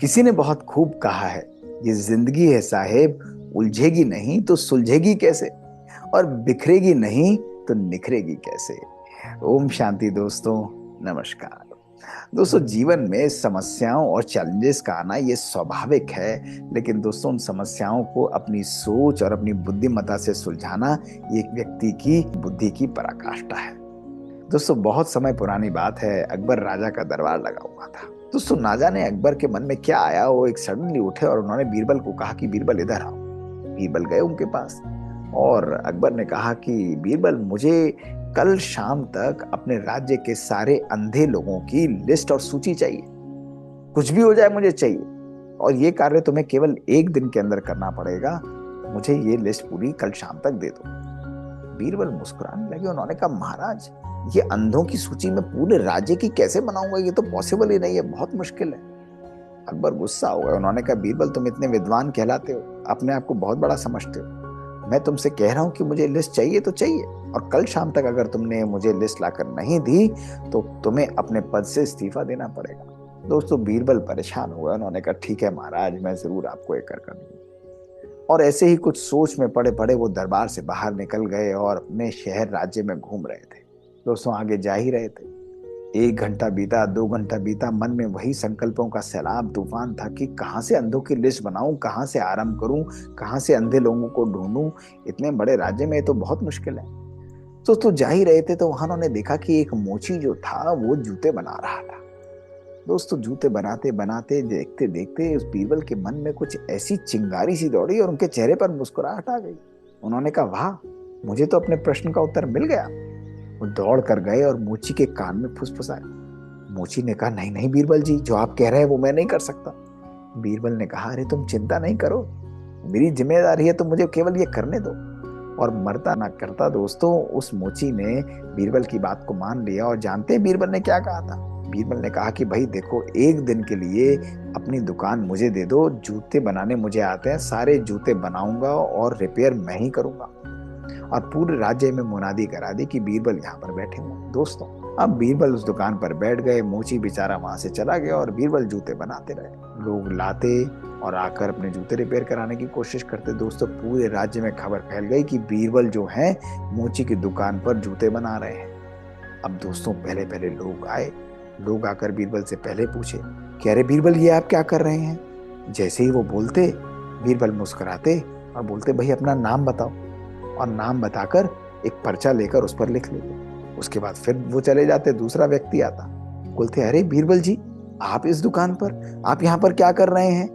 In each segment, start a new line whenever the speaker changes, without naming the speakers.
किसी ने बहुत खूब कहा है, ये जिंदगी है साहेब, उलझेगी नहीं तो सुलझेगी कैसे, और बिखरेगी नहीं तो निखरेगी कैसे। ओम शांति दोस्तों। नमस्कार दोस्तों। जीवन में समस्याओं और चैलेंजेस का आना ये स्वाभाविक है, लेकिन दोस्तों उन समस्याओं को अपनी सोच और अपनी बुद्धिमत्ता से सुलझाना ये एक व्यक्ति की बुद्धि की पराकाष्ठा है। दोस्तों बहुत समय पुरानी बात है, अकबर राजा का दरबार लगा हुआ था। दोस्तों ना जाने अकबर के मन में क्या आया, वो एक सडनली उठे और उन्होंने बीरबल को कहा कि बीरबल इधर आओ। बीरबल गए उनके पास और अकबर ने कहा कि बीरबल, मुझे कल शाम तक अपने राज्य के सारे अंधे लोगों की लिस्ट और सूची चाहिए। कुछ भी हो जाए मुझे चाहिए, और ये कार्य तुम्हें केवल एक दिन के अंदर करना पड़ेगा। मुझे ये लिस्ट पूरी कल शाम तक दे दो। बीरबल मुस्कुराने लगे। उन्होंने कहा, महाराज ये अंधों की सूची में पूरे राज्य की कैसे बनाऊंगा, ये तो पॉसिबल ही नहीं है, बहुत मुश्किल है। अकबर गुस्सा हो गए। उन्होंने कहा, बीरबल तुम इतने विद्वान कहलाते हो, अपने आप को बहुत बड़ा समझते हो। मैं तुमसे कह रहा हूं कि मुझे लिस्ट चाहिए तो चाहिए, और कल शाम तक अगर तुमने मुझे लिस्ट लाकर नहीं दी तो तुम्हें अपने पद से इस्तीफा देना पड़ेगा। दोस्तों बीरबल परेशान हुए। उन्होंने कहा, ठीक है महाराज, मैं जरूर आपको एक कर दूंगा। और ऐसे ही कुछ सोच में पड़े पड़े वो दरबार से बाहर निकल गए और अपने शहर राज्य में घूम रहे थे। दोस्तों आगे जा ही रहे थे। 1 घंटा बीता, 2 घंटा बीता, मन में वही संकल्पों का सैलाब तूफान था कि कहाँ से अंधों की लिस्ट बनाऊं, कहाँ से आरंभ करूं, कहाँ से अंधे लोगों को ढूंढूं। इतने बड़े राज्य में तो बहुत मुश्किल है। तो जा ही रहे थे तो वहां उन्होंने देखा कि एक मोची जो था वो जूते बना रहा था। दोस्तों जूते बनाते बनाते, देखते देखते उस बीरबल के मन में कुछ ऐसी चिंगारी सी दौड़ी और उनके चेहरे पर मुस्कुराहट आ गई। उन्होंने कहा, वाह, मुझे तो अपने प्रश्न का उत्तर मिल गया। वो दौड़ कर गए और मोची के कान में फुसफुसाए। मोची ने कहा, नहीं नहीं बीरबल जी, जो आप कह रहे हैं वो मैं नहीं कर सकता। बीरबल ने कहा, अरे तुम चिंता नहीं करो, मेरी जिम्मेदारी है, तो मुझे केवल ये करने दो। और मरता ना करता दोस्तों, उस मोची ने बीरबल की बात को मान लिया। और जानते हैं बीरबल ने क्या कहा था? बीरबल ने कहा कि भाई देखो, एक दिन के लिए अपनी दुकान मुझे दे दो, जूते बनाने मुझे आते हैं, सारे जूते बनाऊंगा और रिपेयर मैं ही करूंगा। और पूरे राज्य में मुनादी करा दी कि बीरबल यहाँ पर बैठे हुए। दोस्तों अब बीरबल उस दुकान पर बैठ गए, मोची बेचारा वहां से चला गया और बीरबल जूते बनाते रहे। लोग लाते और आकर अपने जूते रिपेयर कराने की कोशिश करते। दोस्तों पूरे राज्य में खबर फैल गई कि बीरबल जो है मोची की दुकान पर जूते बना रहे हैं। अब दोस्तों पहले पहले लोग आए। लोग आकर बीरबल से पहले पूछे कि अरे बीरबल, ये आप क्या कर रहे हैं? जैसे ही वो बोलते, बीरबल मुस्कुराते और बोलते, भाई अपना नाम बताओ। और नाम बताकर एक पर्चा लेकर उस पर लिख लेते। उसके बाद फिर वो चले जाते, दूसरा व्यक्ति आता। बोलते, अरे बीरबल जी, आप इस दुकान पर, आप यहाँ पर क्या कर रहे हैं?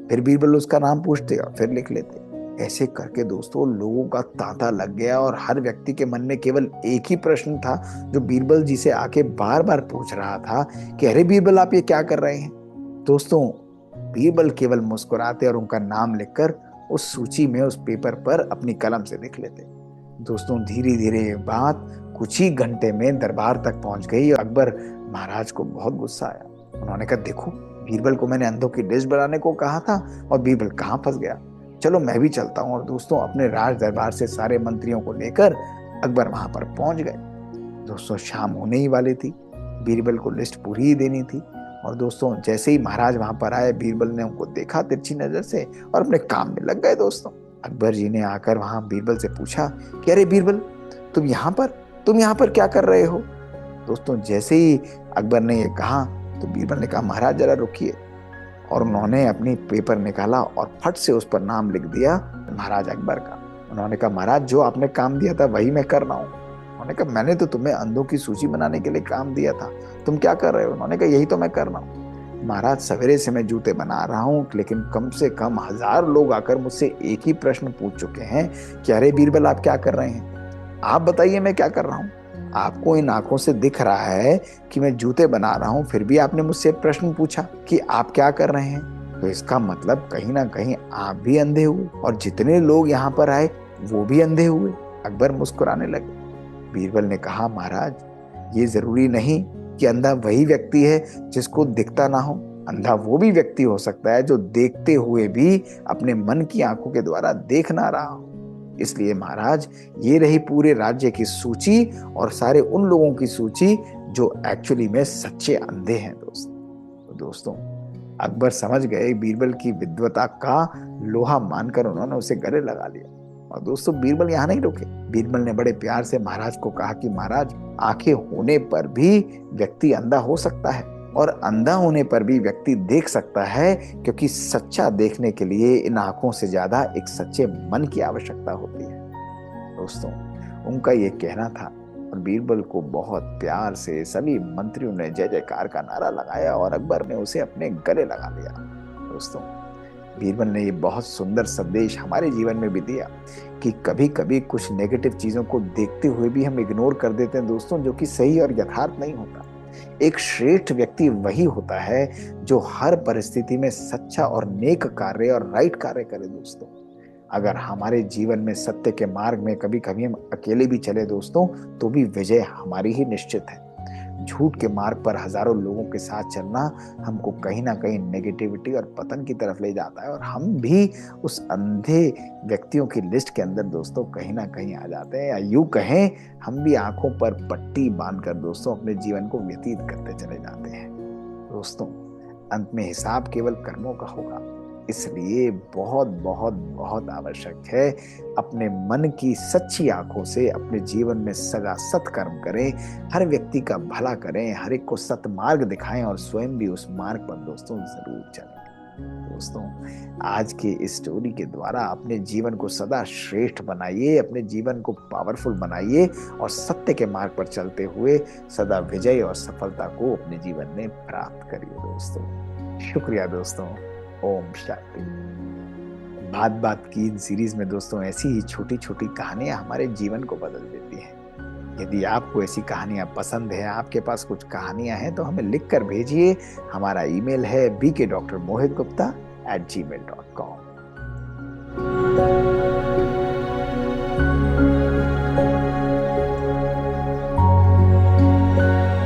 फिर बीरबल उसका नाम पूछते और फिर लिख लेते। ऐसे करके दोस्तों लोगों का तांता लग गया और हर व्यक्ति के मन में केवल एक ही प्रश्न था, जो बीरबल जी से आके बार बार पूछ रहा था कि अरे बीरबल, आप ये क्या कर रहे हैं? दोस्तों बीरबल केवल मुस्कुराते और उनका नाम लिखकर उस सूची में, उस पेपर पर अपनी कलम से लिख लेते। दोस्तों धीरे धीरे ये बात कुछ ही घंटे में दरबार तक पहुंच गई। अकबर महाराज को बहुत गुस्सा आया। उन्होंने कहा, देखो, बीरबल को मैंने अंधों की लिस्ट बनाने को कहा था और बीरबल कहाँ फंस गया। चलो मैं भी चलता हूँ। और दोस्तों अपने राज दरबार से सारे मंत्रियों को लेकर अकबर वहां पर पहुंच गए। दोस्तों शाम होने ही वाली थी, बीरबल को लिस्ट पूरी ही देनी थी। और दोस्तों जैसे ही महाराज वहां पर आए, बीरबल ने उनको देखा तिरछी नजर से और अपने काम में लग गए। दोस्तों अकबर जी ने आकर वहां बीरबल से पूछा कि अरे बीरबल, तुम यहाँ पर तुम यहाँ पर क्या कर रहे हो? दोस्तों जैसे ही अकबर ने ये कहा तो बीरबल ने कहा, महाराज जरा रुकिए। और उन्होंने अपनी पेपर निकाला और फट से उस पर नाम लिख दिया, महाराज अकबर का। उन्होंने कहा, महाराज जो आपने काम दिया था वही मैं कर रहा हूँ। उन्होंने कहा, मैंने तो तुम्हें अंधों की सूची बनाने के लिए काम दिया था, तुम क्या कर रहे हो? उन्होंने कहा, यही तो मैं कर रहा हूँ। महाराज सवेरे से मैं जूते बना रहा हूँ, लेकिन कम से कम 1000 लोग आकर मुझसे एक ही प्रश्न पूछ चुके हैं कि अरे बीरबल, आप क्या कर रहे हैं? आप बताइए मैं क्या कर रहा हूँ? आपको इन आंखों से दिख रहा है कि मैं जूते बना रहा हूं, फिर भी आपने मुझसे प्रश्न पूछा कि आप क्या कर रहे हैं। तो इसका मतलब कहीं ना कहीं आप भी अंधे हुए और जितने लोग यहाँ पर आए वो भी अंधे हुए। अकबर मुस्कुराने लगे। बीरबल ने कहा, महाराज ये जरूरी नहीं कि अंधा वही व्यक्ति है जिसको दिखता ना हो। अंधा वो भी व्यक्ति हो सकता है जो देखते हुए भी अपने मन की आंखों के द्वारा देख ना रहा हो। इसलिए महाराज, ये रही पूरे राज्य की सूची और सारे उन लोगों की सूची जो एक्चुअली में सच्चे अंधे हैं। दोस्तों अकबर समझ गए बीरबल की विद्वता का लोहा मानकर उन्होंने उसे गले लगा लिया। और दोस्तों बीरबल यहाँ नहीं रुके। बीरबल ने बड़े प्यार से महाराज को कहा कि महाराज, आंखें होने पर भी व्यक्ति अंधा हो सकता है और अंधा होने पर भी व्यक्ति देख सकता है, क्योंकि सच्चा देखने के लिए इन आंखों से ज्यादा एक सच्चे मन की आवश्यकता होती है। दोस्तों उनका ये कहना था और बीरबल को बहुत प्यार से सभी मंत्रियों ने जय जयकार का नारा लगाया और अकबर ने उसे अपने गले लगा लिया। दोस्तों बीरबल ने ये बहुत सुंदर संदेश हमारे जीवन में भी दिया कि कभी कभी कुछ नेगेटिव चीजों को देखते हुए भी हम इग्नोर कर देते हैं दोस्तों, जो कि सही और यथार्थ नहीं होता। एक श्रेष्ठ व्यक्ति वही होता है जो हर परिस्थिति में सच्चा और नेक कार्य और राइट कार्य करे। दोस्तों अगर हमारे जीवन में सत्य के मार्ग में कभी कभी हम अकेले भी चले दोस्तों, तो भी विजय हमारी ही निश्चित है। झूठ के मार्ग पर हजारों लोगों के साथ चलना हमको कहीं ना कहीं नेगेटिविटी और पतन की तरफ ले जाता है, और हम भी उस अंधे व्यक्तियों की लिस्ट के अंदर दोस्तों कहीं ना कहीं आ जाते हैं, या यूं कहें हम भी आंखों पर पट्टी बांधकर दोस्तों अपने जीवन को व्यतीत करते चले जाते हैं। दोस्तों अंत में हिसाब केवल कर्मों का होगा, इसलिए बहुत बहुत बहुत आवश्यक है अपने मन की सच्ची आंखों से अपने जीवन में सदा सत्कर्म करें, हर व्यक्ति का भला करें, हर एक को सत्मार्ग दिखाएं और स्वयं भी उस मार्ग पर दोस्तों जरूर चलें। दोस्तों आज के इस स्टोरी के द्वारा अपने जीवन को सदा श्रेष्ठ बनाइए, अपने जीवन को पावरफुल बनाइए और सत्य के मार्ग पर चलते हुए सदा विजय और सफलता को अपने जीवन में प्राप्त करिए। दोस्तों शुक्रिया दोस्तों। ओम शांति। बात बात की इन सीरीज में दोस्तों ऐसी ही छोटी छोटी कहानियां हमारे जीवन को बदल देती हैं। यदि आपको ऐसी कहानियां पसंद है, आपके पास कुछ कहानियां हैं, तो हमें लिख कर भेजिए। हमारा ईमेल है bkdrmohitgupta@gmail.com।